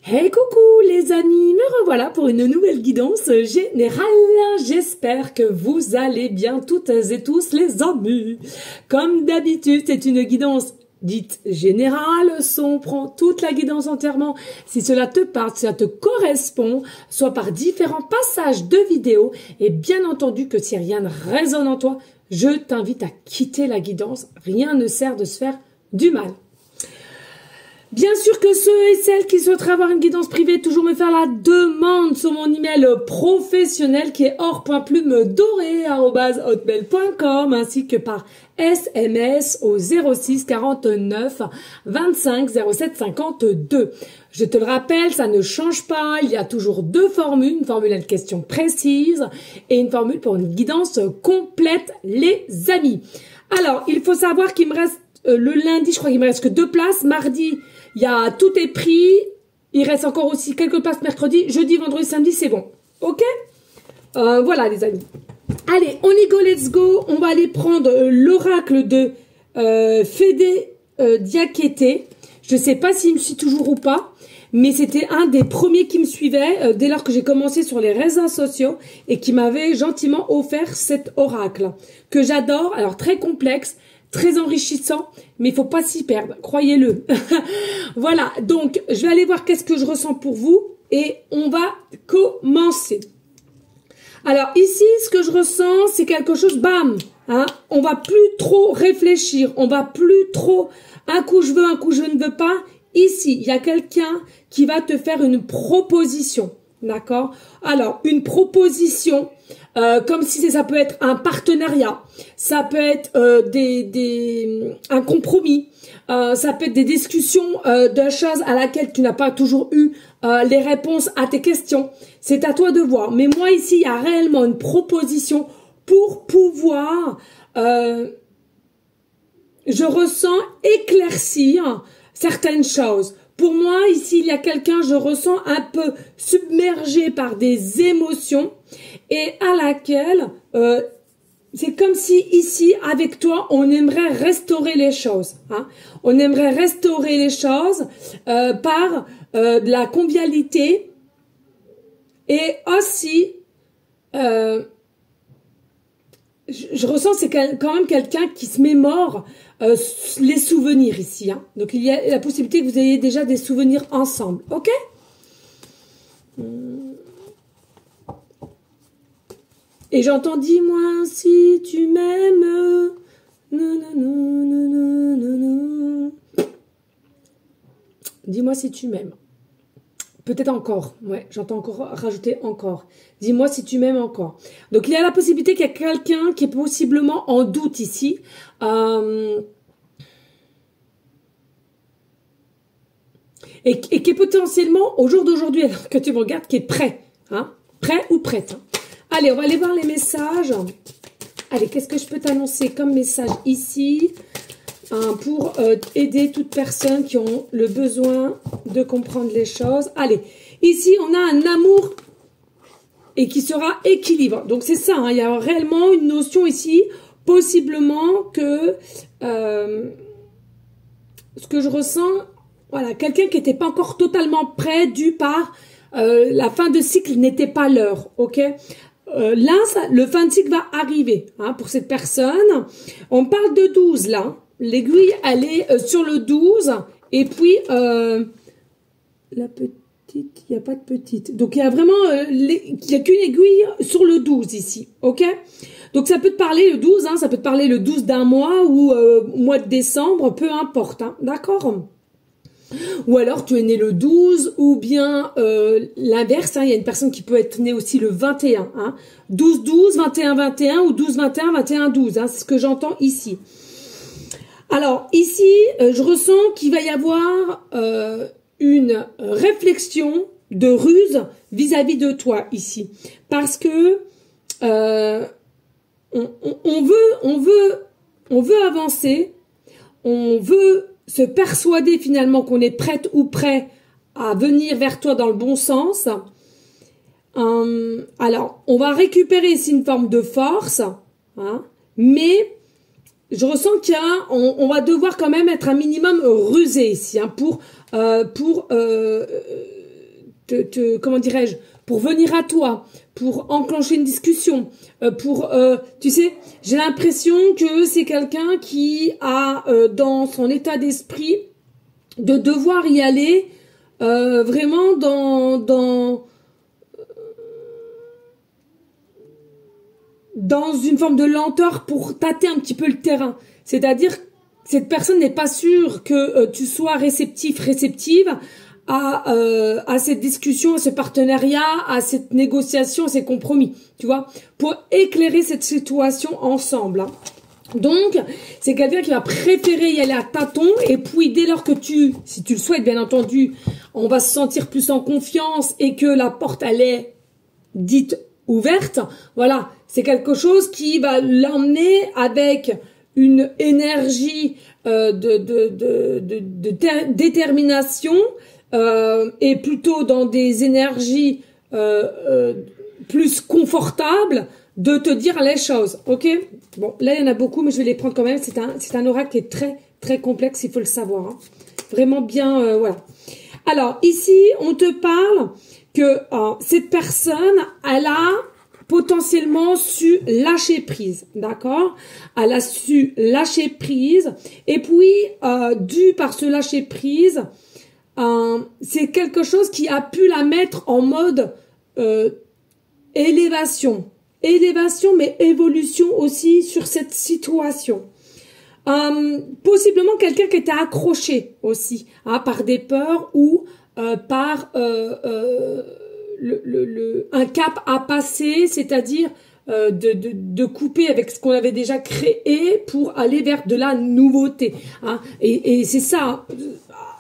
Hey coucou les amis, me revoilà pour une nouvelle guidance générale. J'espère que vous allez bien toutes et tous les amis. Comme d'habitude, c'est une guidance dite générale, on prend toute la guidance entièrement. Si cela te parle, si cela te correspond, soit par différents passages de vidéo, et bien entendu que si rien ne résonne en toi, je t'invite à quitter la guidance. Rien ne sert de se faire du mal. Bien sûr que ceux et celles qui souhaiteraient avoir une guidance privée, toujours me faire la demande sur mon email professionnel qui est or.plumedorée@hotmail.com ainsi que par SMS au 06 49 25 07 52. Je te le rappelle, ça ne change pas, il y a toujours deux formules, une formule à une question précise et une formule pour une guidance complète, les amis. Alors, il faut savoir qu'il me reste le lundi, je crois qu'il me reste que 2 places, mardi, tout est pris. Il reste encore aussi quelques places mercredi. Jeudi, vendredi, samedi, c'est bon. Ok? Voilà, les amis. Allez, on y go, let's go. On va aller prendre l'oracle de Fédé Diakité. Je ne sais pas s'il me suit toujours ou pas, mais c'était un des premiers qui me suivait dès lors que j'ai commencé sur les réseaux sociaux et qui m'avait gentiment offert cet oracle que j'adore. Alors, très complexe, très enrichissant, mais il faut pas s'y perdre, croyez-le. Voilà, donc je vais aller voir qu'est-ce que je ressens pour vous et on va commencer. Alors ici, ce que je ressens, c'est quelque chose, bam, hein, on va plus trop réfléchir, on va plus trop, un coup je veux, un coup je ne veux pas. Ici, il y a quelqu'un qui va te faire une proposition, d'accord? Alors, une proposition, comme si ça peut être un partenariat, ça peut être un compromis, ça peut être des discussions de choses à laquelle tu n'as pas toujours eu les réponses à tes questions. C'est à toi de voir. Mais moi ici, il y a réellement une proposition pour pouvoir, je ressens éclaircir certaines choses. Pour moi, ici, il y a quelqu'un, je ressens un peu submergé par des émotions et à laquelle, c'est comme si ici, avec toi, on aimerait restaurer les choses. Hein. On aimerait restaurer les choses par de la convivialité et aussi, je ressens c'est quand même quelqu'un qui se mémore les souvenirs ici. Hein. Donc, il y a la possibilité que vous ayez déjà des souvenirs ensemble. Ok? Et j'entends, dis-moi si tu m'aimes. Dis-moi si tu m'aimes. Peut-être encore. Ouais, j'entends encore rajouter encore. Dis-moi si tu m'aimes encore. Donc, il y a la possibilité qu'il y a quelqu'un qui est possiblement en doute ici. Et qui est potentiellement, au jour d'aujourd'hui, alors que tu me regardes, qui est prêt. Hein, prêt ou prête. Hein. Allez, on va aller voir les messages. Allez, qu'est-ce que je peux t'annoncer comme message ici pour aider toute personne qui ont le besoin de comprendre les choses. Allez, ici, on a un amour et qui sera équilibre. Donc, c'est ça, hein, il y a réellement une notion ici, possiblement que ce que je ressens, voilà, quelqu'un qui n'était pas encore totalement prêt dû par la fin de cycle n'était pas l'heure, ok? Là, le fin de cycle va arriver hein, pour cette personne. On parle de 12 là. L'aiguille, elle est sur le 12. Et puis, la petite, il n'y a pas de petite. Donc, il y a vraiment, il n'y a qu'une aiguille sur le 12 ici. Ok? Donc, ça peut te parler le 12. Hein, ça peut te parler le 12 d'un mois ou mois de décembre. Peu importe. Hein, d'accord? Ou alors tu es né le 12 ou bien l'inverse, hein, il y a une personne qui peut être née aussi le 21, hein, 12-12, 21-21 ou 12-21, 21-12, hein, c'est ce que j'entends ici. Alors ici, je ressens qu'il va y avoir une réflexion de ruse vis-à-vis de toi ici. Parce que on veut avancer, on veut se persuader finalement qu'on est prête ou prêt à venir vers toi dans le bon sens. Alors, on va récupérer ici une forme de force, hein, mais je ressens qu'on va devoir quand même être un minimum rusé ici hein, pour comment dirais-je, pour venir à toi, pour enclencher une discussion, tu sais, j'ai l'impression que c'est quelqu'un qui a dans son état d'esprit de devoir y aller vraiment dans une forme de lenteur pour tâter un petit peu le terrain. C'est-à-dire que cette personne n'est pas sûre que tu sois réceptive à cette discussion, à ce partenariat, à cette négociation, à ces compromis, tu vois, pour éclairer cette situation ensemble. Hein. Donc, c'est quelqu'un qui va préférer y aller à tâtons, et puis dès lors que si tu le souhaites, bien entendu, on va se sentir plus en confiance et que la porte, elle est dite ouverte, voilà, c'est quelque chose qui va l'emmener avec une énergie de détermination et plutôt dans des énergies plus confortables de te dire les choses, ok? Bon, là, il y en a beaucoup, mais je vais les prendre quand même. C'est un oracle qui est très, très complexe, il faut le savoir. Hein. Vraiment bien, voilà. Alors, ici, on te parle que cette personne, elle a potentiellement su lâcher prise, d'accord? Elle a su lâcher prise, et puis, dû par ce lâcher prise, c'est quelque chose qui a pu la mettre en mode élévation, mais évolution aussi sur cette situation. Possiblement quelqu'un qui était accroché aussi, hein, par des peurs ou par un cap à passer, c'est-à-dire de couper avec ce qu'on avait déjà créé pour aller vers de la nouveauté. Hein. Et c'est ça,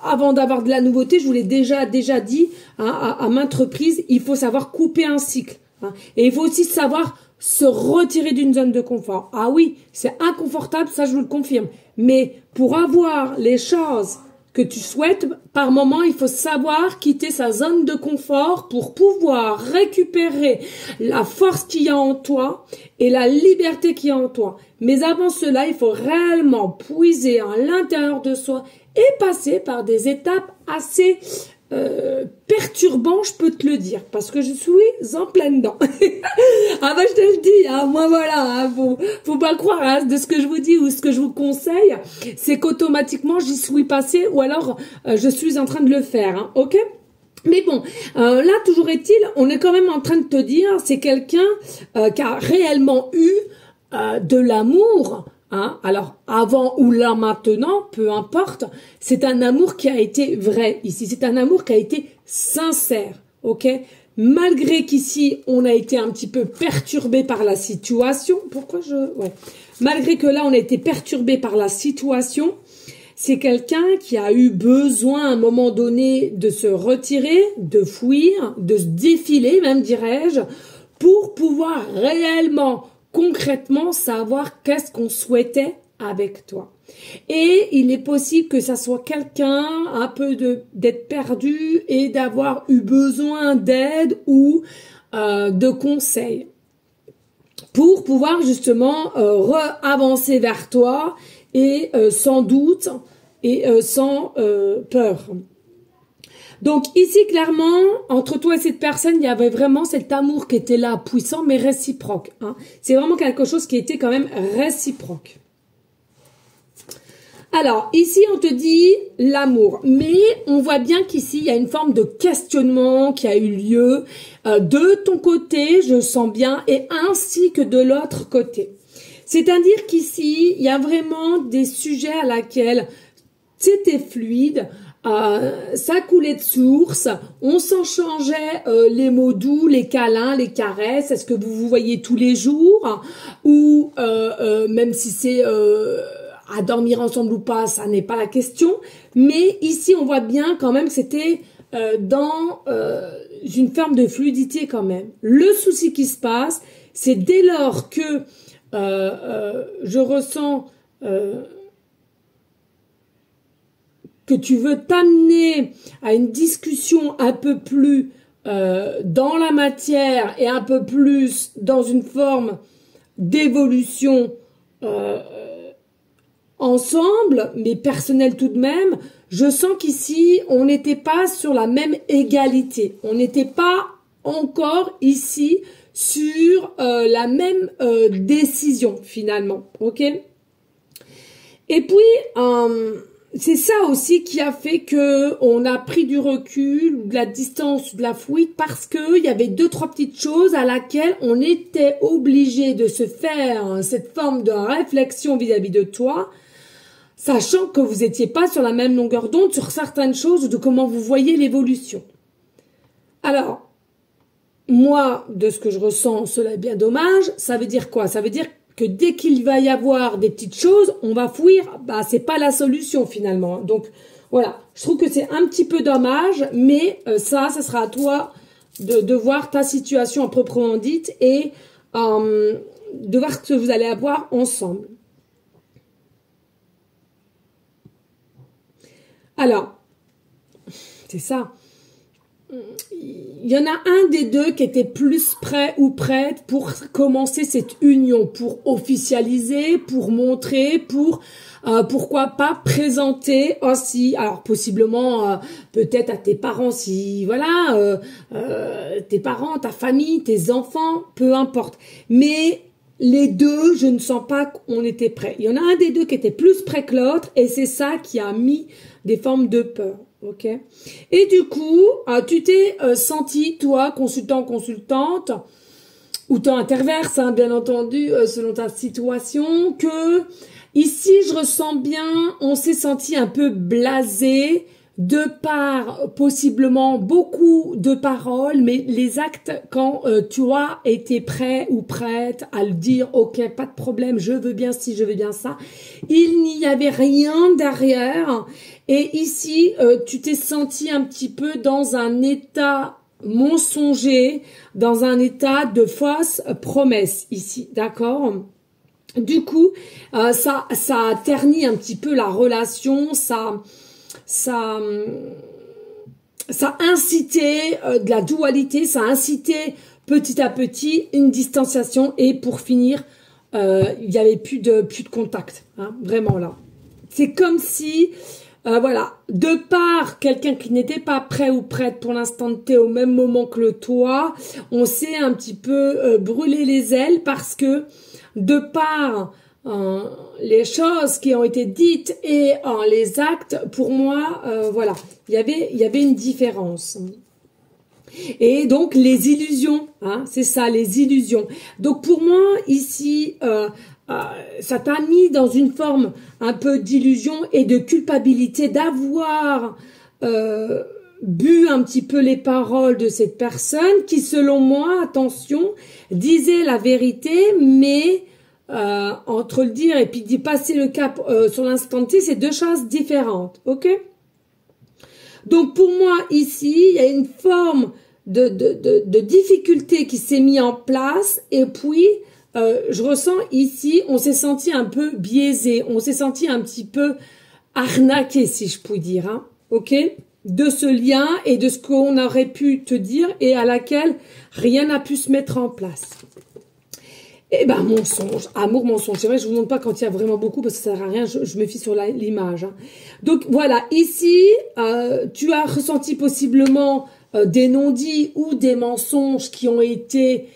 avant d'avoir de la nouveauté, je vous l'ai déjà dit hein, à maintes reprises, il faut savoir couper un cycle. Hein. Et il faut aussi savoir se retirer d'une zone de confort. Ah oui, c'est inconfortable, ça je vous le confirme. Mais pour avoir les choses que tu souhaites, par moment, il faut savoir quitter sa zone de confort pour pouvoir récupérer la force qu'il y a en toi et la liberté qu'il y a en toi. Mais avant cela, il faut réellement puiser à l'intérieur de soi et passer par des étapes assez perturbant, je peux te le dire, parce que je suis en plein dedans. Ah bah je te le dis, hein, moi voilà, hein, faut pas croire hein, de ce que je vous dis ou ce que je vous conseille, c'est qu'automatiquement j'y suis passée ou alors je suis en train de le faire, hein, ok? Mais bon, là toujours est-il, on est quand même en train de te dire, c'est quelqu'un qui a réellement eu de l'amour. Hein, alors, avant ou là maintenant, peu importe, c'est un amour qui a été vrai ici. C'est un amour qui a été sincère, ok? Malgré qu'ici, on a été un petit peu perturbé par la situation. Malgré que là, on a été perturbé par la situation, c'est quelqu'un qui a eu besoin à un moment donné de se retirer, de fuir, de se défiler, même dirais-je, pour pouvoir réellement concrètement savoir qu'est-ce qu'on souhaitait avec toi. Et il est possible que ça soit quelqu'un un peu d'être perdu et d'avoir eu besoin d'aide ou de conseils pour pouvoir justement avancer vers toi et sans doute et sans peur. Donc ici, clairement, entre toi et cette personne, il y avait vraiment cet amour qui était là, puissant, mais réciproque. Hein. C'est vraiment quelque chose qui était quand même réciproque. Alors, ici, on te dit l'amour. Mais on voit bien qu'ici, il y a une forme de questionnement qui a eu lieu de ton côté, je sens bien, et ainsi que de l'autre côté. C'est-à-dire qu'ici, il y a vraiment des sujets à laquelle c'était fluide, ça coulait de source, on s'échangeait les mots doux, les câlins, les caresses, est-ce que vous vous voyez tous les jours ou même si c'est à dormir ensemble ou pas, ça n'est pas la question, mais ici on voit bien quand même que c'était dans une forme de fluidité quand même. Le souci qui se passe, c'est dès lors que je ressens que tu veux t'amener à une discussion un peu plus dans la matière et un peu plus dans une forme d'évolution ensemble, mais personnelle tout de même, je sens qu'ici, on n'était pas sur la même égalité. On n'était pas encore ici sur la même décision, finalement. Ok? Et puis, c'est ça aussi qui a fait que on a pris du recul, de la distance, de la fuite, parce que il y avait deux, trois petites choses à laquelle on était obligé de se faire cette forme de réflexion vis-à-vis de toi, sachant que vous n'étiez pas sur la même longueur d'onde sur certaines choses, de comment vous voyez l'évolution. Alors, moi, de ce que je ressens, cela est bien dommage. Ça veut dire quoi? Ça veut dire que dès qu'il va y avoir des petites choses, on va fuir. Bah, c'est pas la solution finalement. Donc, voilà. Je trouve que c'est un petit peu dommage, mais ça sera à toi de voir ta situation à proprement dite et de voir ce que vous allez avoir ensemble. Alors, c'est ça. Il y en a un des deux qui était plus prêt ou prête pour commencer cette union, pour officialiser, pour montrer, pour pourquoi pas présenter aussi, alors possiblement peut-être à tes parents si voilà, tes parents, ta famille, tes enfants, peu importe. Mais les deux, je ne sens pas qu'on était prêts. Il y en a un des deux qui était plus prêt que l'autre et c'est ça qui a mis des formes de peur. Ok. Et du coup, tu t'es senti, toi, consultant, consultante, ou temps interverse, hein, bien entendu, selon ta situation, que ici, je ressens bien, on s'est senti un peu blasé, de par possiblement beaucoup de paroles, mais les actes, quand tu as été prêt ou prête à le dire, ok, pas de problème, je veux bien ci, je veux bien ça, il n'y avait rien derrière. Et ici, tu t'es senti un petit peu dans un état mensonger, dans un état de fausse promesse ici, d'accord? Du coup, ça a terni un petit peu la relation, ça incitait de la dualité, ça incitait petit à petit une distanciation et pour finir, il n'y avait plus de contact, hein, vraiment là. C'est comme si voilà, de par quelqu'un qui n'était pas prêt ou prête pour l'instant T au même moment que le toi, on s'est un petit peu brûlé les ailes parce que de par les choses qui ont été dites et les actes, pour moi, voilà, il y avait une différence. Et donc les illusions, hein, c'est ça, les illusions. Donc pour moi ici, ça t'a mis dans une forme un peu d'illusion et de culpabilité d'avoir bu un petit peu les paroles de cette personne qui, selon moi, attention, disait la vérité, mais entre le dire et puis d'y passer le cap sur l'instant T, c'est deux choses différentes, ok? Donc pour moi ici, il y a une forme de difficulté qui s'est mise en place et puis je ressens ici, on s'est senti un peu biaisé, on s'est senti un petit peu arnaqué, si je puis dire, hein, ok, de ce lien et de ce qu'on aurait pu te dire et à laquelle rien n'a pu se mettre en place. Eh ben, mensonge, amour, mensonge. C'est vrai, je vous montre pas quand il y a vraiment beaucoup parce que ça sert à rien, je me fie sur l'image. Hein. Donc voilà, ici, tu as ressenti possiblement des non-dits ou des mensonges qui ont été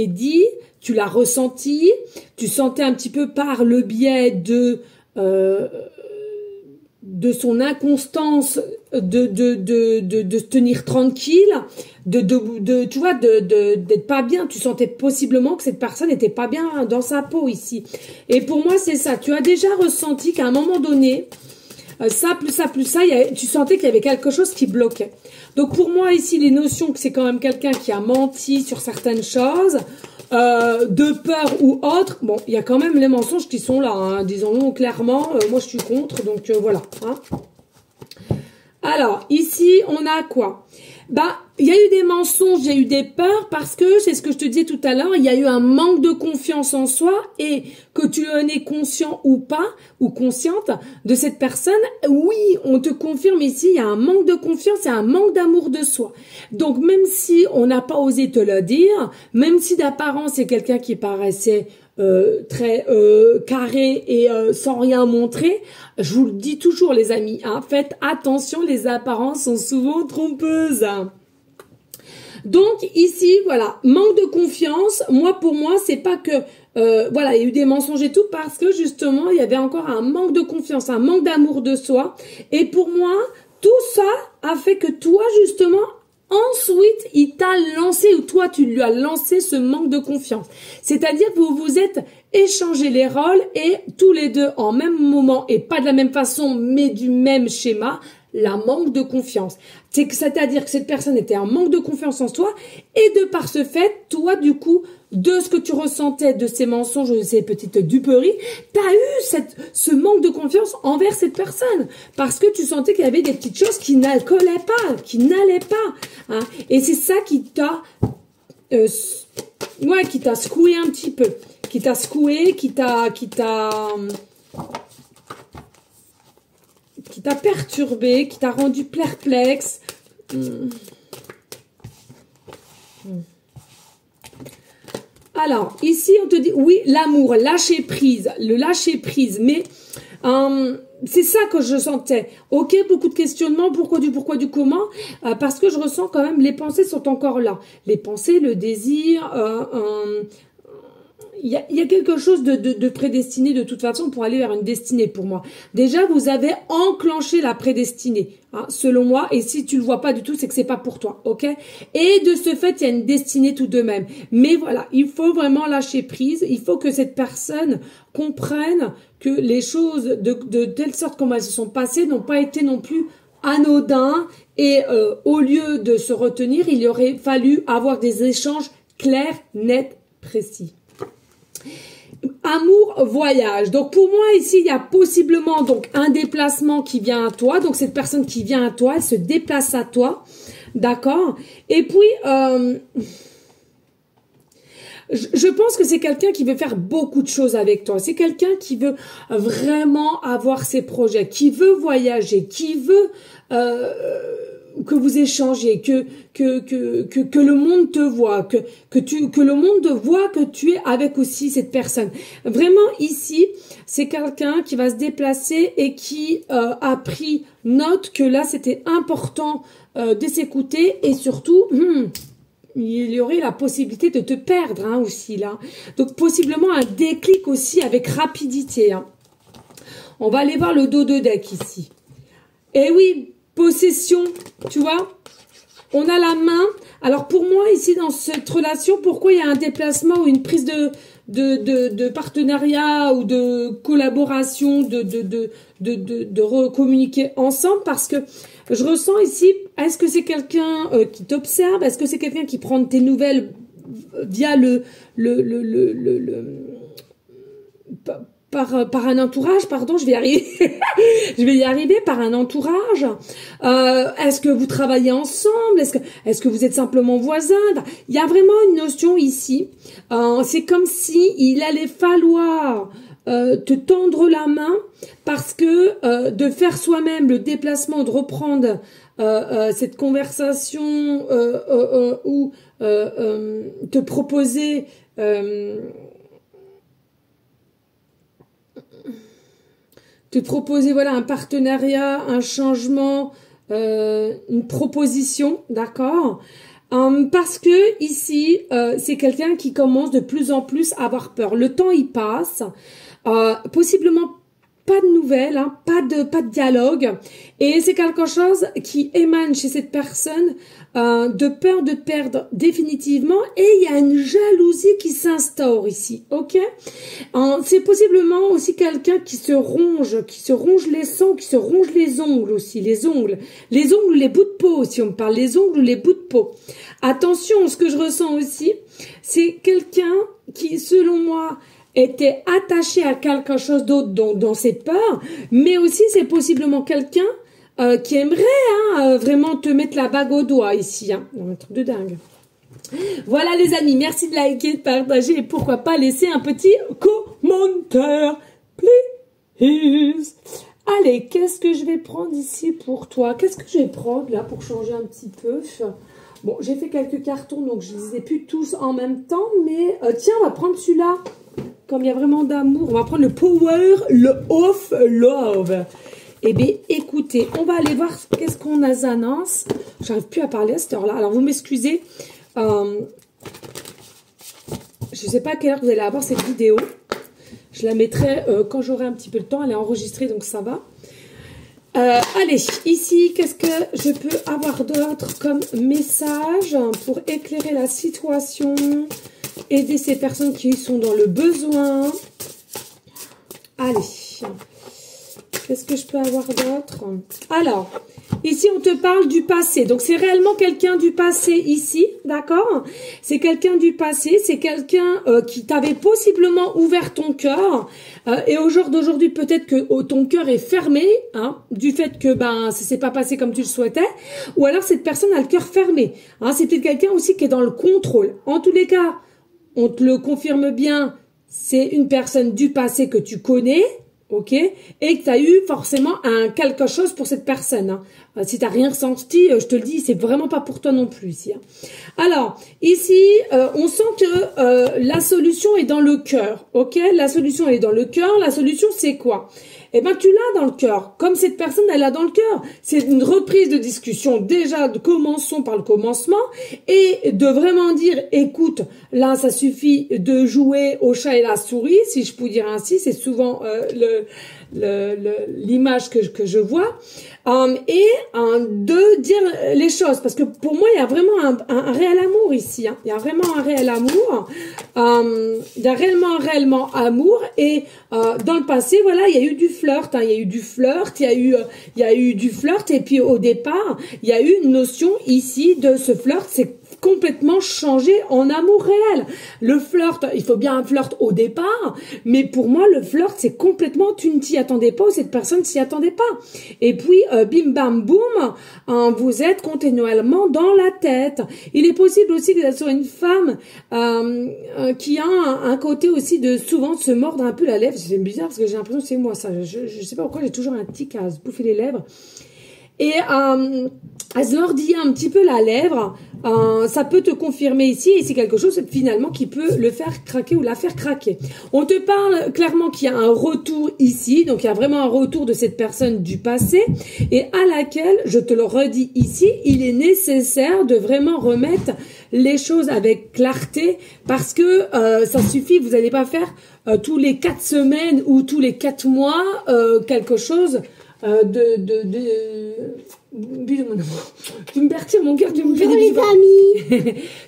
dits, tu l'as ressenti, tu sentais un petit peu par le biais de son inconstance de se tenir tranquille, tu vois, d'être pas bien. Tu sentais possiblement que cette personne n'était pas bien dans sa peau ici. Et pour moi, c'est ça. Tu as déjà ressenti qu'à un moment donné, ça, tu sentais qu'il y avait quelque chose qui bloquait. Donc pour moi ici, les notions que c'est quand même quelqu'un qui a menti sur certaines choses, de peur ou autre, bon, il y a quand même les mensonges qui sont là, hein, disons-nous clairement, moi je suis contre, donc voilà. Hein. Alors, ici, on a quoi? Bah, il y a eu des mensonges, il y a eu des peurs parce que, c'est ce que je te disais tout à l'heure, il y a eu un manque de confiance en soi et que tu en es conscient ou pas, ou consciente de cette personne, oui, on te confirme ici, il y a un manque de confiance et un manque d'amour de soi. Donc, même si on n'a pas osé te le dire, même si d'apparence c'est quelqu'un qui paraissait très carré et sans rien montrer. Je vous le dis toujours les amis, hein, faites attention, les apparences sont souvent trompeuses. Donc ici, voilà, manque de confiance. Moi, pour moi, c'est pas que voilà, il y a eu des mensonges et tout parce que justement, il y avait encore un manque de confiance, un manque d'amour de soi. Et pour moi, tout ça a fait que toi, justement, ensuite, il t'a lancé ou toi, tu lui as lancé ce manque de confiance. C'est-à-dire que vous vous êtes échangé les rôles et tous les deux en même moment et pas de la même façon, mais du même schéma, la manque de confiance. C'est-à-dire que cette personne était en manque de confiance en toi et de par ce fait, toi, du coup, de ce que tu ressentais de ces mensonges, de ces petites duperies, tu as eu ce manque de confiance envers cette personne parce que tu sentais qu'il y avait des petites choses qui n'allaient pas, hein. Et c'est ça qui t'a qui t'a secoué un petit peu, qui t'a perturbé, qui t'a rendu perplexe. Alors, ici, on te dit, oui, l'amour, lâcher prise, le lâcher prise, mais c'est ça que je sentais. Ok, beaucoup de questionnements, pourquoi du comment, parce que je ressens quand même, les pensées sont encore là. Les pensées, le désir, il y a quelque chose de prédestiné de toute façon pour aller vers une destinée pour moi. Déjà, vous avez enclenché la prédestinée, hein, selon moi, et si tu le vois pas du tout, c'est que c'est pas pour toi, ok? Et de ce fait, il y a une destinée tout de même. Mais voilà, il faut vraiment lâcher prise, il faut que cette personne comprenne que les choses de telle sorte comme elles se sont passées n'ont pas été non plus anodins et au lieu de se retenir, il aurait fallu avoir des échanges clairs, nets, précis. Amour, voyage. Donc pour moi ici, il y a possiblement donc un déplacement qui vient à toi. Donc cette personne qui vient à toi, elle se déplace à toi. D'accord? Et puis, je pense que c'est quelqu'un qui veut faire beaucoup de choses avec toi. C'est quelqu'un qui veut vraiment avoir ses projets, qui veut voyager, qui veut que vous échangez, que le monde te voit, que le monde voit que tu es avec aussi cette personne. Vraiment ici, c'est quelqu'un qui va se déplacer et qui a pris note que là c'était important de s'écouter et surtout il y aurait la possibilité de te perdre hein, aussi là. Donc possiblement un déclic aussi avec rapidité. Hein. On va aller voir le dos de deck ici. Et oui, possession, tu vois, on a la main. Alors pour moi ici dans cette relation, pourquoi il y a un déplacement ou une prise de partenariat ou de collaboration, de recommuniquer ensemble? Parce que je ressens ici, est-ce que c'est quelqu'un qui t'observe? Est-ce que c'est quelqu'un qui prend tes nouvelles via par un entourage, pardon, je vais y arriver. Je vais y arriver par un entourage. Est-ce que vous travaillez ensemble? Est-ce que vous êtes simplement voisins? Il y a vraiment une notion ici. C'est comme si il allait falloir te tendre la main parce que de faire soi-même le déplacement, de reprendre cette conversation ou te proposer voilà un partenariat, un changement, une proposition, d'accord? Parce que ici, c'est quelqu'un qui commence de plus en plus à avoir peur. Le temps il passe, possiblement pas de nouvelles, hein, pas de dialogue, et c'est quelque chose qui émane chez cette personne de peur de perdre définitivement, et il y a une jalousie qui s'instaure ici, ok? C'est possiblement aussi quelqu'un qui se ronge les sangs, qui se ronge les ongles aussi, les ongles, les bouts de peau, si on me parle, les ongles ou les bouts de peau. Attention, ce que je ressens aussi, c'est quelqu'un qui, selon moi, était attaché à quelque chose d'autre dans ses peurs, mais aussi c'est possiblement quelqu'un qui aimerait vraiment te mettre la bague au doigt ici, hein. Un truc de dingue. Voilà les amis, merci de liker, de partager et pourquoi pas laisser un petit commentaire, please. Allez, qu'est-ce que je vais prendre ici pour toi? Qu'est-ce que je vais prendre là pour changer un petit peu? Bon, j'ai fait quelques cartons, donc je ne les ai plus tous en même temps, mais tiens, on va prendre celui-là. comme il y a vraiment d'amour, on va prendre le power of love. Eh bien, écoutez, on va aller voir qu'est-ce qu'on a Zanance. J'arrive plus à parler à cette heure-là. Alors, vous m'excusez. Je ne sais pas à quelle heure vous allez avoir cette vidéo. Je la mettrai quand j'aurai un petit peu le temps. Elle est enregistrée, donc ça va. Allez, ici, qu'est-ce que je peux avoir d'autre comme message pour éclairer la situation, aider ces personnes qui sont dans le besoin. Allez. Qu'est-ce que je peux avoir d'autre? Alors, ici, on te parle du passé. Donc, c'est réellement quelqu'un du passé ici, d'accord? C'est quelqu'un du passé. C'est quelqu'un qui t'avait possiblement ouvert ton cœur. Et au jour d'aujourd'hui, peut-être que ton cœur est fermé, hein, du fait que ça s'est pas passé comme tu le souhaitais. Ou alors, cette personne a le cœur fermé. Hein, c'est peut-être quelqu'un aussi qui est dans le contrôle. En tous les cas, on te le confirme bien, c'est une personne du passé que tu connais. Ok, et que tu as eu forcément quelque chose pour cette personne. Hein. Si tu n'as rien ressenti, je te le dis, c'est vraiment pas pour toi non plus ici. Hein. Alors, ici, on sent que la solution est dans le cœur. Ok, la solution est dans le cœur. La solution, c'est quoi? Eh ben, tu l'as dans le cœur. Comme cette personne, elle l'a dans le cœur. C'est une reprise de discussion. Déjà, commençons par le commencement et de vraiment dire, écoute, là, ça suffit de jouer au chat et la souris, si je puis dire ainsi. C'est souvent l'image que je vois. De dire les choses. Parce que pour moi, il y a vraiment un réel amour ici. Hein. Il y a vraiment un réel amour. Il y a réellement amour. Et dans le passé, voilà, il y a eu du flirt. Hein. Il y a eu du flirt. Il y a eu du flirt. Et puis au départ, il y a eu une notion ici de ce flirt. C'est complètement changé en amour réel. Le flirt, il faut bien un flirt au départ, mais pour moi, le flirt, c'est complètement, tu ne t'y attendais pas ou cette personne s'y attendait pas. Et puis, bim bam boum, vous êtes continuellement dans la tête. Il est possible aussi que ce soit une femme qui a un côté aussi de souvent se mordre un peu la lèvre. C'est bizarre parce que j'ai l'impression que c'est moi ça. Je sais pas pourquoi j'ai toujours un tic à se bouffer les lèvres. Et elle se mordit un petit peu la lèvre, ça peut te confirmer ici, et c'est quelque chose finalement qui peut le faire craquer ou la faire craquer. On te parle clairement qu'il y a un retour ici, donc il y a vraiment un retour de cette personne du passé, et à laquelle, je te le redis ici, il est nécessaire de vraiment remettre les choses avec clarté, parce que ça suffit, vous n'allez pas faire tous les 4 semaines ou tous les 4 mois quelque chose bisous mon amour. Tu me perturbes mon cœur, tu me fais des bisous partout.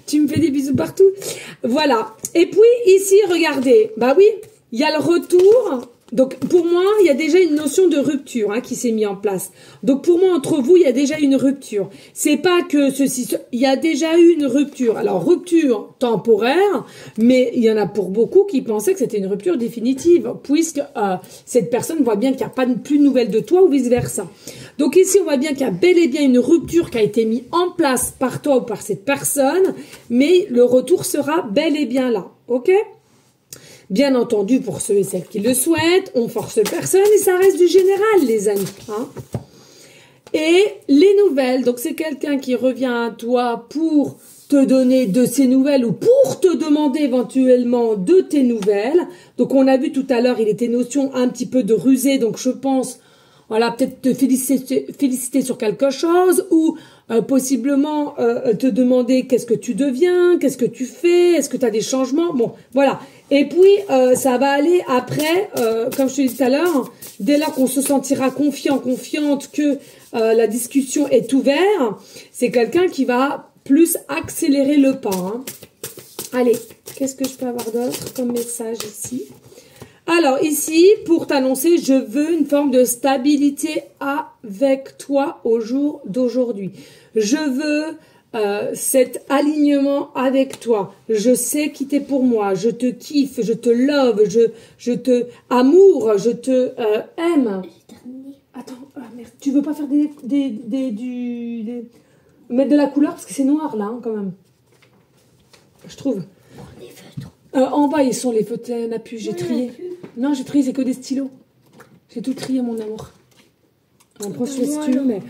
Tu me fais des bisous partout. Voilà. Et puis ici, regardez. Bah oui, il y a le retour. Donc pour moi, il y a déjà une notion de rupture qui s'est mise en place. Donc pour moi, entre vous, il y a déjà une rupture. C'est pas que il y a déjà eu une rupture. Alors rupture temporaire, mais il y en a pour beaucoup qui pensaient que c'était une rupture définitive, puisque cette personne voit bien qu'il n'y a pas plus de nouvelles de toi ou vice versa. Donc ici, on voit bien qu'il y a bel et bien une rupture qui a été mise en place par toi ou par cette personne, mais le retour sera bel et bien là. Ok ? Bien entendu, pour ceux et celles qui le souhaitent, on force personne et ça reste du général, les amis. Hein. Et les nouvelles, donc c'est quelqu'un qui revient à toi pour te donner de ses nouvelles ou pour te demander éventuellement de tes nouvelles. Donc on a vu tout à l'heure, il était notion un petit peu de rusé, donc je pense, voilà, peut-être te féliciter sur quelque chose ou possiblement te demander qu'est-ce que tu deviens, qu'est-ce que tu fais, est-ce que tu as des changements, bon, voilà. Et puis, ça va aller après, comme je te disais tout à l'heure, dès lors qu'on se sentira confiante que la discussion est ouverte, c'est quelqu'un qui va plus accélérer le pas. Hein. Allez, qu'est-ce que je peux avoir d'autre comme message ici ? Alors ici, pour t'annoncer, je veux une forme de stabilité avec toi au jour d'aujourd'hui. Je veux cet alignement avec toi. Je sais qui t'es pour moi. Je te kiffe, je te love, je te amour, je te aime. Attends, merde. Tu veux pas faire mettre de la couleur parce que c'est noir là quand même. Je trouve. Les feutres. En bas, ils sont les feutres. Il n'y en a plus. J'ai trié. Non, j'ai trié, c'est que des stylos. J'ai tout trié, mon amour. On prend sur les stylos, mais...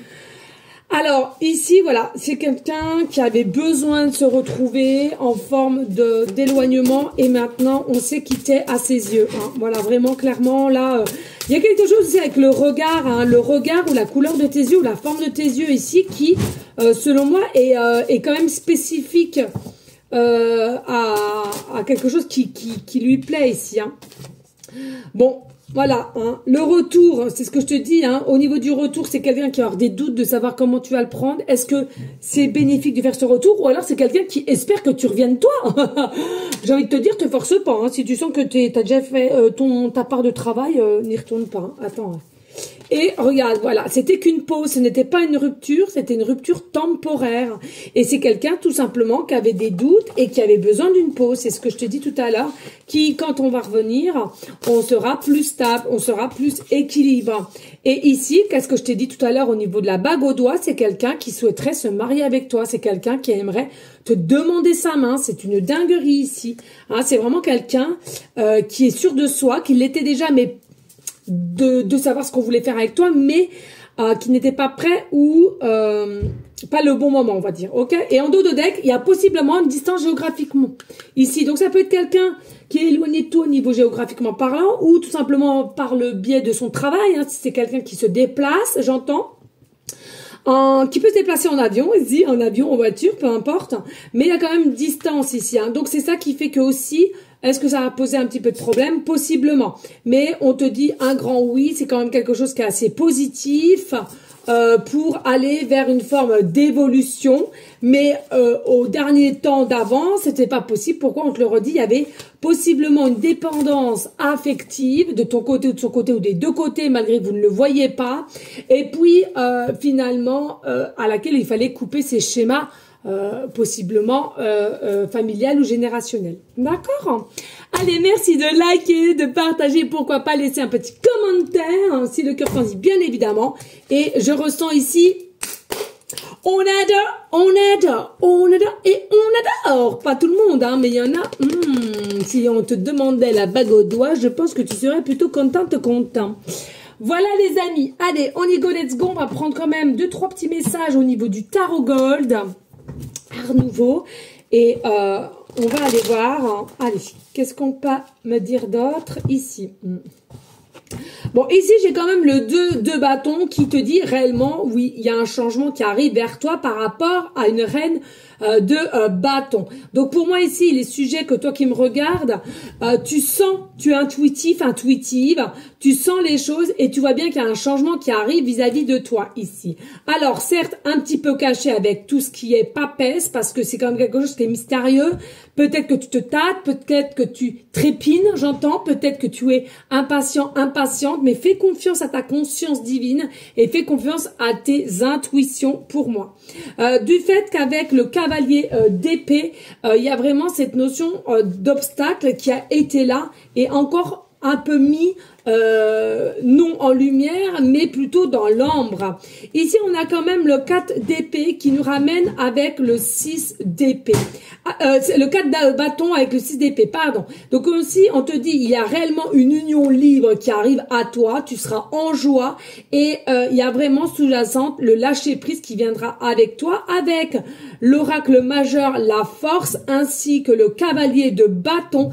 Alors, ici, voilà, c'est quelqu'un qui avait besoin de se retrouver en forme d'éloignement et maintenant, on s'est quitté à ses yeux. Hein. Voilà, vraiment, clairement, là, il y a quelque chose aussi avec le regard ou la couleur de tes yeux ou la forme de tes yeux ici qui, selon moi, est quand même spécifique à quelque chose qui lui plaît ici. Hein. Bon, voilà, hein. Le retour, c'est ce que je te dis, hein. Au niveau du retour, c'est quelqu'un qui a des doutes de savoir comment tu vas le prendre. Est-ce que c'est bénéfique de faire ce retour ou alors c'est quelqu'un qui espère que tu reviennes toi. J'ai envie de te dire, te force pas. Hein. Si tu sens que t'as déjà fait ta part de travail, n'y retourne pas. Hein. Attends. Hein. Et regarde, voilà, c'était qu'une pause, ce n'était pas une rupture, c'était une rupture temporaire. Et c'est quelqu'un tout simplement qui avait des doutes et qui avait besoin d'une pause. C'est ce que je te dis tout à l'heure, qui, quand on va revenir, on sera plus stable, on sera plus équilibre. Et ici, qu'est-ce que je t'ai dit tout à l'heure au niveau de la bague au doigt, c'est quelqu'un qui souhaiterait se marier avec toi, c'est quelqu'un qui aimerait te demander sa main, c'est une dinguerie ici. Hein, c'est vraiment quelqu'un qui est sûr de soi, qui l'était déjà, mais de savoir ce qu'on voulait faire avec toi, mais qui n'était pas prêt ou pas le bon moment, on va dire. Ok. Et en dos de deck, il y a possiblement une distance géographiquement ici. Donc ça peut être quelqu'un qui est éloigné de toi au niveau géographiquement parlant, ou tout simplement par le biais de son travail. Hein, si c'est quelqu'un qui se déplace, j'entends. Qui peut se déplacer en avion, ici, en avion, en voiture, peu importe. Mais il y a quand même une distance ici. Hein. Donc c'est ça qui fait que aussi, est-ce que ça va poser un petit peu de problème? Possiblement. Mais on te dit un grand oui, c'est quand même quelque chose qui est assez positif pour aller vers une forme d'évolution. Mais au dernier temps d'avant, c'était pas possible. Pourquoi? On te le redit, il y avait possiblement une dépendance affective de ton côté ou de son côté ou des deux côtés, malgré que vous ne le voyez pas. Et puis, finalement, à laquelle il fallait couper ces schémas possiblement familial ou générationnel. D'accord? Allez, merci de liker, de partager, pourquoi pas laisser un petit commentaire, hein, si le cœur t'en dit, bien évidemment. Et je ressens ici, on adore, on adore, on adore et on adore. Pas tout le monde, hein, mais il y en a. Si on te demandait la bague au doigt, je pense que tu serais plutôt content. Voilà les amis, allez, on y go, let's go. On va prendre quand même 2-3 petits messages au niveau du tarot gold. Art nouveau. Et on va aller voir. Hein. Allez, qu'est-ce qu'on peut me dire d'autre ici? Bon, ici, j'ai quand même le 2 bâtons qui te dit réellement, oui, il y a un changement qui arrive vers toi par rapport à une reine de bâton. Donc, pour moi, ici, les sujets que toi qui me regardes, tu sens, tu es intuitive, tu sens les choses et tu vois bien qu'il y a un changement qui arrive vis-à-vis de toi ici. Alors, certes, un petit peu caché avec tout ce qui est papesse, parce que c'est quand même quelque chose qui est mystérieux. Peut-être que tu te tâtes, peut-être que tu trépines, j'entends, peut-être que tu es impatient, impatiente, mais fais confiance à ta conscience divine et fais confiance à tes intuitions pour moi. Du fait qu'avec le cavalier d'épée, il y a vraiment cette notion d'obstacle qui a été là et encore un peu mis non en lumière, mais plutôt dans l'ombre. Ici, on a quand même le 4 d'épée qui nous ramène avec le 6 d'épée. Le 4 de bâton avec le 6 d'épée, pardon. Donc aussi, on te dit, il y a réellement une union libre qui arrive à toi, tu seras en joie et il y a vraiment sous-jacente le lâcher-prise qui viendra avec toi, avec l'oracle majeur, la force, ainsi que le cavalier de bâton.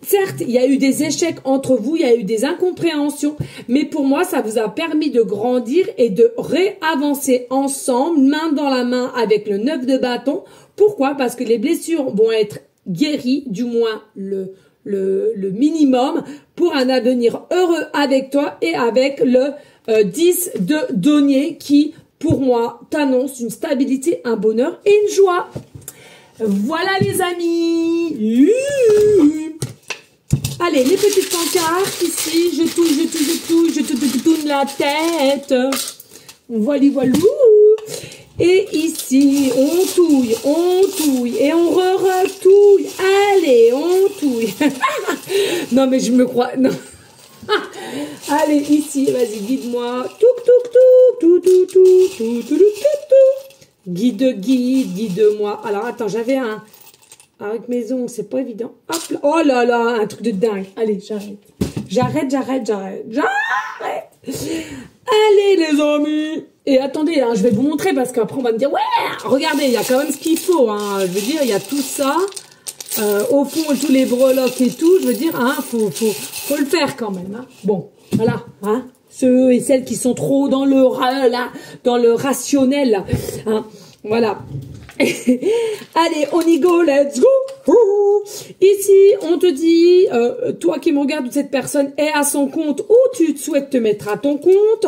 Certes, il y a eu des échecs entre vous, il y a eu des incompréhensions, mais pour moi, ça vous a permis de grandir et de réavancer ensemble, main dans la main avec le 9 de bâton. Pourquoi? Parce que les blessures vont être guéries, du moins le minimum, pour un avenir heureux avec toi et avec le 10 de denier qui, pour moi, t'annonce une stabilité, un bonheur et une joie. Voilà les amis. Allez, les petites pancartes ici, je touille, je te tourne la tête. Voilà. Et ici, on touille, et on retouille. Allez, on touille. Non, mais je me crois, non. Allez, ici, vas-y, guide-moi. Guide-moi. Alors, attends, j'avais un... Avec mes ongles, c'est pas évident. Hop là. Oh là là, un truc de dingue. Allez, j'arrête. J'arrête. Allez, les amis. Et attendez, hein, je vais vous montrer parce qu'après on va me dire, ouais, regardez, il y a quand même ce qu'il faut. Hein. Je veux dire, il y a tout ça. Au fond, tous les breloques et tout. Je veux dire, hein, faut le faire quand même. Hein. Bon, voilà. Hein. Ceux et celles qui sont trop dans le rationnel. Hein. Voilà. Allez, on y go, let's go. Ici, on te dit, toi qui me regardes, cette personne est à son compte ou tu souhaites te mettre à ton compte.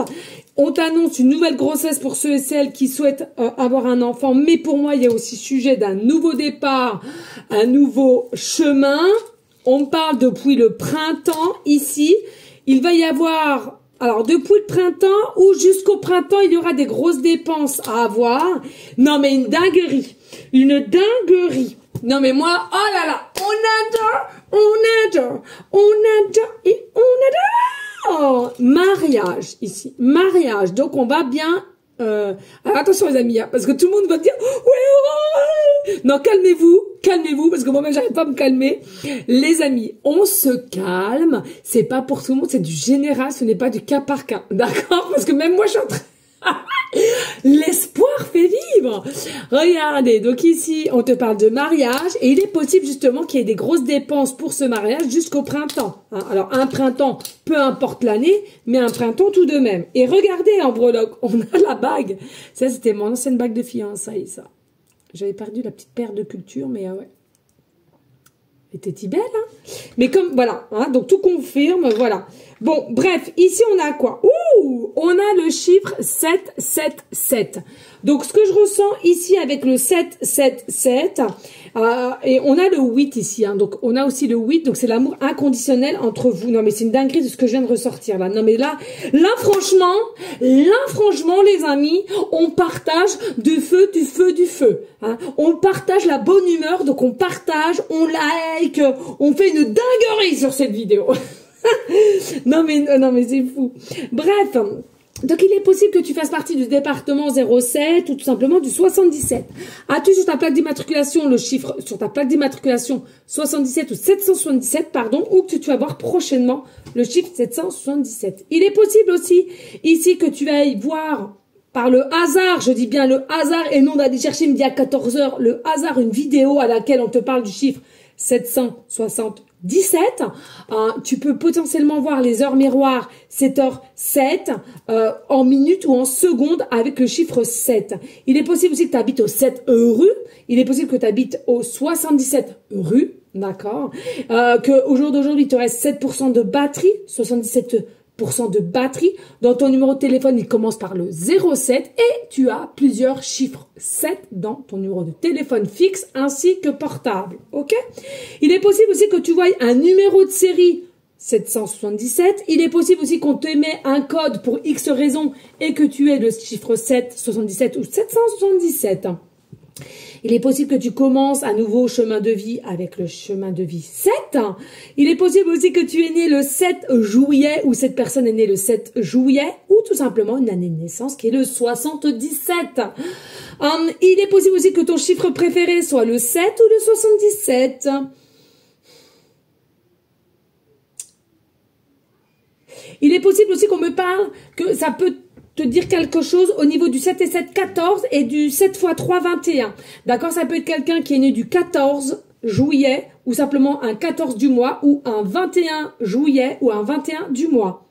On t'annonce une nouvelle grossesse pour ceux et celles qui souhaitent avoir un enfant. Mais pour moi, il y a aussi sujet d'un nouveau départ, un nouveau chemin. On parle depuis le printemps ici. Il va y avoir... Alors, depuis le printemps ou jusqu'au printemps, il y aura des grosses dépenses à avoir. Non, mais une dinguerie. Une dinguerie. Non, mais moi, oh là là, on adore et on adore. Mariage, ici. Mariage. Donc, on va bien... alors, attention les amis, hein, parce que tout le monde va dire ouais, non, calmez-vous, parce que moi-même j'arrive pas à me calmer. Les amis, on se calme, c'est pas pour tout le monde, c'est du général, ce n'est pas du cas par cas, d'accord? Parce que même moi je suis en train... L'espoir fait vivre. Regardez, donc ici on te parle de mariage et il est possible justement qu'il y ait des grosses dépenses pour ce mariage jusqu'au printemps. Hein. Alors un printemps, peu importe l'année, mais un printemps tout de même. Et regardez en breloque, on a la bague. Ça c'était mon ancienne bague de fiançailles, ça. J'avais perdu la petite paire de culture, mais ouais. Était-il belle, hein? Mais comme, voilà, hein, donc tout confirme, voilà. Bon, bref, ici on a quoi? Ouh, on a le chiffre 777. Donc ce que je ressens ici avec le 777, et on a le 8 ici, hein, donc on a aussi le 8, donc c'est l'amour inconditionnel entre vous. Non mais c'est une dinguerie de ce que je viens de ressortir là. Non mais là franchement, les amis, on partage du feu. Hein. On partage la bonne humeur, donc on partage, on like, on fait une dinguerie sur cette vidéo. non mais c'est fou. Bref, donc il est possible que tu fasses partie du département 07 ou tout simplement du 77. As-tu sur ta plaque d'immatriculation le chiffre, sur ta plaque d'immatriculation 77 ou 777, pardon, ou que tu vas voir prochainement le chiffre 777. Il est possible aussi ici que tu ailles voir par le hasard, je dis bien le hasard et non d'aller chercher midi à 14 h, le hasard, une vidéo à laquelle on te parle du chiffre 777. Tu peux potentiellement voir les heures miroirs 7h07 en minutes ou en secondes avec le chiffre 7. Il est possible aussi que tu habites au 7 rue. Il est possible que tu habites au 77 rue. D'accord. Qu'au jour d'aujourd'hui, il te reste 7% de batterie, 77% de batterie. Dans ton numéro de téléphone, il commence par le 07 et tu as plusieurs chiffres 7 dans ton numéro de téléphone fixe ainsi que portable. Ok? Il est possible aussi que tu voies un numéro de série 777. Il est possible aussi qu'on te met un code pour X raison et que tu aies le chiffre 777 ou 777. Il est possible que tu commences un nouveau chemin de vie avec le chemin de vie 7. Il est possible aussi que tu es né le 7 juillet ou cette personne est née le 7 juillet ou tout simplement une année de naissance qui est le 77. Il est possible aussi que ton chiffre préféré soit le 7 ou le 77. Il est possible aussi qu'on me parle que ça peut te dire quelque chose au niveau du 7 et 7, 14 et du 7 x 3, 21. D'accord? Ça peut être quelqu'un qui est né du 14 juillet ou simplement un 14 du mois ou un 21 juillet ou un 21 du mois.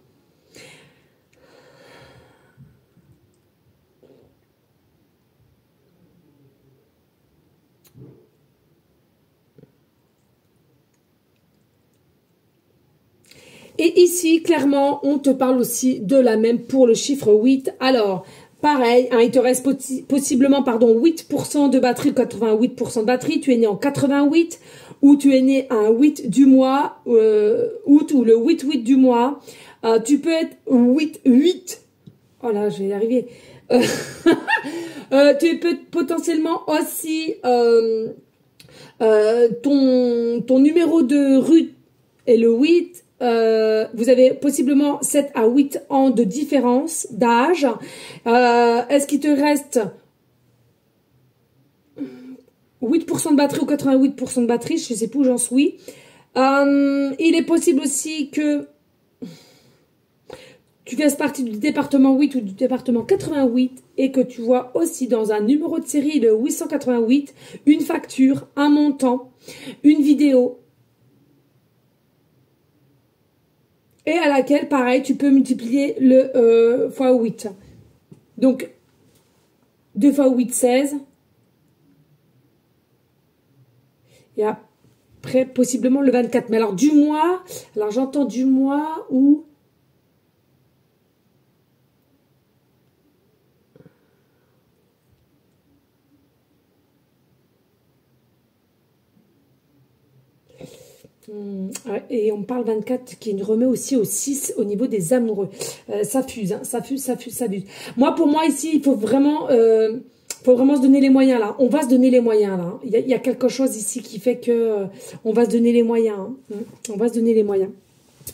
Et ici, clairement, on te parle aussi de la même pour le chiffre 8. Alors, pareil, hein, il te reste possiblement 8% de batterie, 88% de batterie. Tu es né en 88 ou tu es né un 8 du mois, août ou le 8 du mois. Tu peux être 8. Oh là, je vais y arriver. Tu peux potentiellement aussi... ton numéro de rue est le 8. Vous avez possiblement 7 à 8 ans de différence d'âge. Est-ce qu'il te reste 8% de batterie ou 88% de batterie? Je ne sais plus où j'en suis. Il est possible aussi que tu fasses partie du département 8 ou du département 88 et que tu vois aussi dans un numéro de série, le 888, une facture, un montant, une vidéo et à laquelle, pareil, tu peux multiplier le fois 8. Donc, 2 fois 8, 16. Et après, possiblement le 24. Mais alors, du mois, alors j'entends du mois où... Et on parle 24 qui remet aussi au 6 au niveau des amoureux. Ça fuse, hein, ça fuse. Moi, pour moi, ici, il faut vraiment se donner les moyens, là. On va se donner les moyens, là. Il y a quelque chose ici qui fait que on va se donner les moyens. Hein. On va se donner les moyens.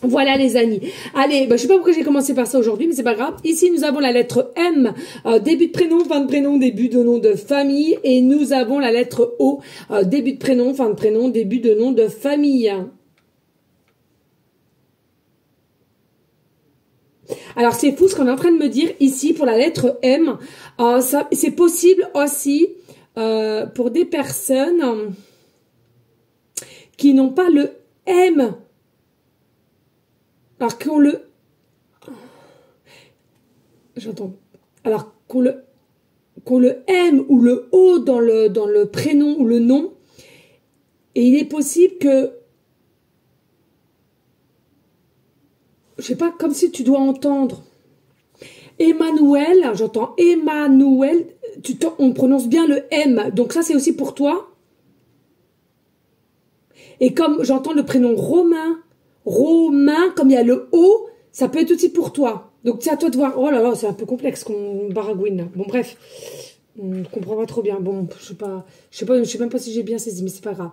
Voilà les amis. Allez, je sais pas pourquoi j'ai commencé par ça aujourd'hui, mais c'est pas grave. Ici, nous avons la lettre M, début de prénom, fin de prénom, début de nom de famille. Et nous avons la lettre O, début de prénom, fin de prénom, début de nom de famille. Alors, c'est fou ce qu'on est en train de me dire ici pour la lettre M. C'est possible aussi pour des personnes qui n'ont pas le M. Alors qu'on le... J'entends. Alors qu'on le M ou le O dans le prénom ou le nom. Et il est possible que... Je sais pas, comme si tu dois entendre Emmanuel, j'entends Emmanuel, on prononce bien le M, donc ça c'est aussi pour toi. Et comme j'entends le prénom Romain, comme il y a le O, ça peut être aussi pour toi. Donc c'est à toi de voir. Oh là là, c'est un peu complexe qu'on baragouine là. Bon bref, on ne comprend pas trop bien. Bon, je sais même pas si j'ai bien saisi, mais c'est pas grave.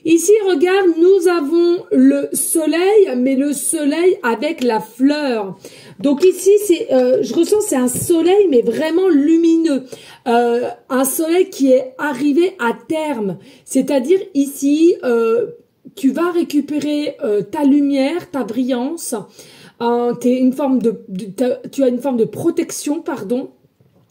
Ici, regarde, nous avons le soleil, mais le soleil avec la fleur. Donc ici, je ressens, c'est un soleil, mais vraiment lumineux. Un soleil qui est arrivé à terme. C'est-à-dire ici, tu vas récupérer ta lumière, ta brillance. Tu as une forme de protection, pardon.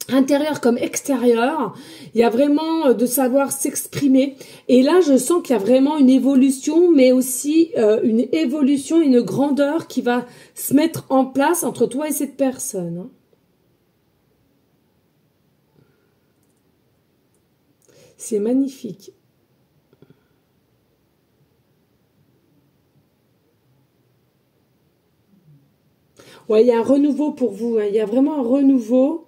Intérieur comme extérieur, il y a vraiment de savoir s'exprimer. Et là, je sens qu'il y a vraiment une évolution, mais aussi une évolution, une grandeur qui va se mettre en place entre toi et cette personne. C'est magnifique. Ouais, il y a un renouveau pour vous. Hein. Il y a vraiment un renouveau.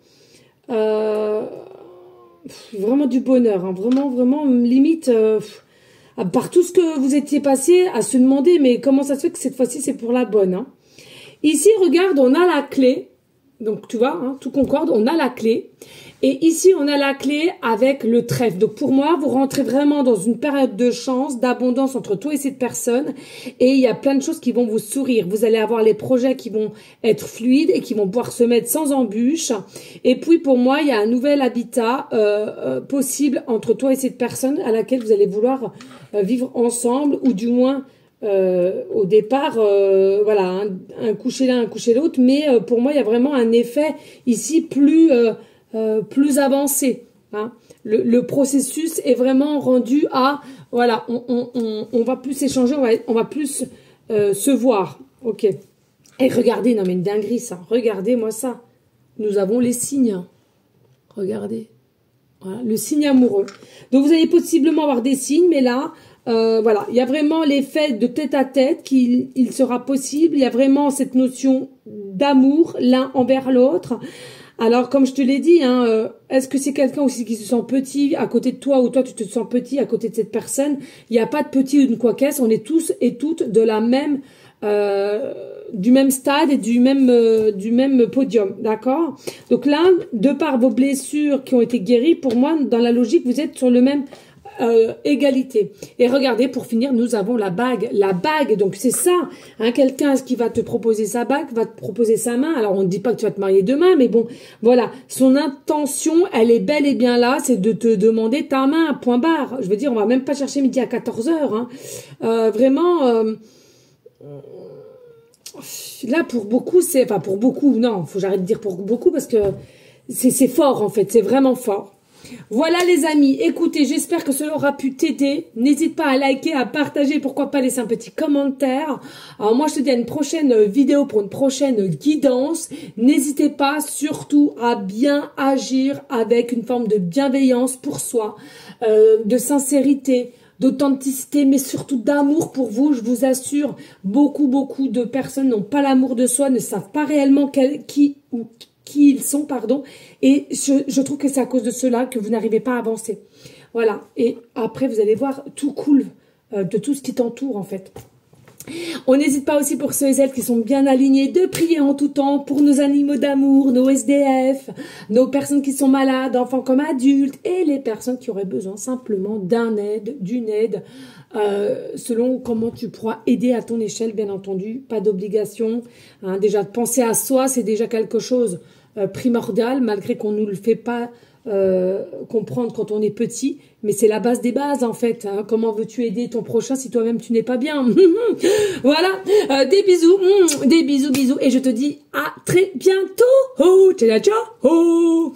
Vraiment du bonheur, hein, vraiment limite par tout ce que vous étiez passé à se demander mais comment ça se fait que cette fois-ci c'est pour la bonne. Hein. Ici regarde, on a la clé, donc tu vois, hein, tout concorde, on a la clé et ici on a la clé avec le trèfle. Donc pour moi vous rentrez vraiment dans une période de chance, d'abondance entre toi et cette personne et il y a plein de choses qui vont vous sourire. Vous allez avoir les projets qui vont être fluides et qui vont pouvoir se mettre sans embûche. Et puis pour moi il y a un nouvel habitat possible entre toi et cette personne à laquelle vous allez vouloir vivre ensemble ou du moins au départ voilà un coucher l'un, un coucher l'autre, mais pour moi il y a vraiment un effet ici plus avancé. Hein. Le processus est vraiment rendu à voilà, on va plus échanger, on va plus se voir. Ok. Et regardez, non mais une dinguerie ça. Regardez-moi ça. Nous avons les signes. Regardez. Voilà, le signe amoureux. Donc vous allez possiblement avoir des signes, mais là, voilà, il y a vraiment l'effet de tête à tête qu'il sera possible. Il y a vraiment cette notion d'amour l'un envers l'autre. Alors, comme je te l'ai dit, hein, est-ce que c'est quelqu'un aussi qui se sent petit à côté de toi ou toi tu te sens petit à côté de cette personne? Il n'y a pas de petit ou de quoi qu'est-ce. On est tous et toutes de la même, du même stade et du même podium, d'accord? Donc là, de par vos blessures qui ont été guéries, pour moi, dans la logique, vous êtes sur le même égalité. Et regardez, pour finir, nous avons la bague. La bague, donc c'est ça. Hein, quelqu'un qui va te proposer sa bague, va te proposer sa main. Alors, on ne dit pas que tu vas te marier demain, mais bon, voilà. Son intention, elle est bel et bien là, c'est de te demander ta main, point barre. Je veux dire, on va même pas chercher midi à 14 h. Hein. Vraiment... là, pour beaucoup, enfin, pour beaucoup, non, faut que j'arrête de dire pour beaucoup parce que c'est fort, en fait, c'est vraiment fort. Voilà les amis, écoutez, j'espère que cela aura pu t'aider. N'hésite pas à liker, à partager, pourquoi pas laisser un petit commentaire. Alors moi je te dis à une prochaine vidéo pour une prochaine guidance. N'hésitez pas surtout à bien agir avec une forme de bienveillance pour soi, de sincérité, d'authenticité, mais surtout d'amour pour vous. Je vous assure, beaucoup de personnes n'ont pas l'amour de soi, ne savent pas réellement qui ils sont, pardon, et je trouve que c'est à cause de cela que vous n'arrivez pas à avancer. Voilà, et après vous allez voir, tout coule de tout ce qui t'entoure en fait. On n'hésite pas aussi pour ceux et celles qui sont bien alignés de prier en tout temps pour nos animaux d'amour, nos SDF, nos personnes qui sont malades, enfants comme adultes, et les personnes qui auraient besoin simplement d'une aide, selon comment tu pourras aider à ton échelle, bien entendu, pas d'obligation. Hein, déjà, de penser à soi, c'est déjà quelque chose primordial, malgré qu'on ne nous le fait pas comprendre quand on est petit, mais c'est la base des bases en fait. Hein. Comment veux-tu aider ton prochain si toi-même tu n'es pas bien? Voilà, des bisous, et je te dis à très bientôt. Ciao, ciao.